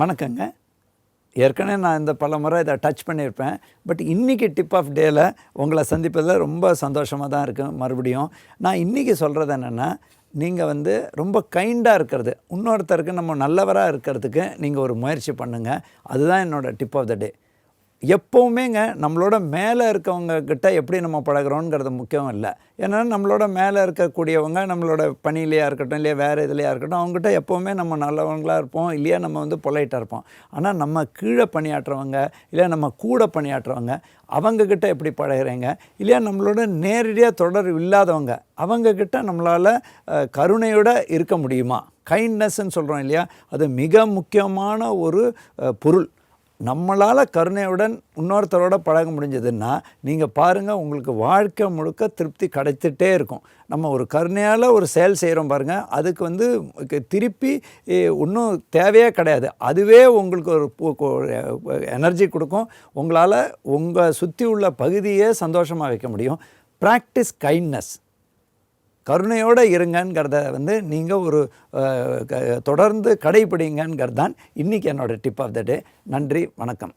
வணக்கங்க. ஏற்கனவே நான் இந்த பல முறை இதை டச் பண்ணியிருப்பேன். பட் இன்றைக்கி டிப் ஆஃப் டேயில் உங்களை சந்திப்பதில் ரொம்ப சந்தோஷமாக தான் இருக்குது. மறுபடியும் நான் இன்றைக்கி சொல்கிறது என்னென்னா, நீங்கள் ரொம்ப கைண்டாக இருக்கிறது, இன்னொருத்தருக்கு நம்ம நல்லவராக இருக்கிறதுக்கு நீங்கள் ஒரு முயற்சி பண்ணுங்கள். அதுதான் என்னோடய டிப் ஆஃப் த டே. எப்போவுமேங்க நம்மளோட மேலே இருக்கவங்கக்கிட்ட எப்படி நம்ம பழகிறோங்கிறது முக்கியம் இல்லை. ஏன்னா நம்மளோட மேலே இருக்கக்கூடியவங்க நம்மளோட பணியிலையாக இருக்கட்டும், இல்லையா வேறு இதுலையாக இருக்கட்டும், அவங்ககிட்ட எப்போவுமே நம்ம நல்லவங்களாக இருப்போம், இல்லையா நம்ம பொலைட்டாக இருப்போம். ஆனால் நம்ம கீழே பணியாற்றுறவங்க, இல்லையா நம்ம கூட பணியாற்றுறவங்க, அவங்கக்கிட்ட எப்படி பழகிறீங்க, இல்லையா நம்மளோட நேரடியாக தொடர்பு இல்லாதவங்க, அவங்கக்கிட்ட நம்மளால் கருணையோடு இருக்க முடியுமா? கைண்ட்னஸ்ன்னு சொல்கிறோம் இல்லையா, அது மிக முக்கியமான ஒரு பொருள். நம்மளால் கருணையுடன் இன்னொருத்தரோட பழக முடிஞ்சதுன்னா நீங்கள் பாருங்கள், உங்களுக்கு வாழ்க்கை முழுக்க திருப்தி கிடைச்சிட்டே இருக்கும். நம்ம ஒரு கருணையால் ஒரு செயல் செய்கிறோம் பாருங்கள், அதுக்கு திருப்பி இன்னும் தேவையே கிடையாது. அதுவே உங்களுக்கு ஒரு எனர்ஜி கொடுக்கும். உங்களால் உங்கள் சுற்றி உள்ள பகுதியே சந்தோஷமாக வைக்க முடியும். Practice kindness. கருணையோடு இருங்கங்கிறத நீங்கள் ஒரு தொடர்ந்து கடைப்பிடிங்கிறது தான் இன்றைக்கி என்னோடய டிப் ஆஃப் த டே. நன்றி, வணக்கம்.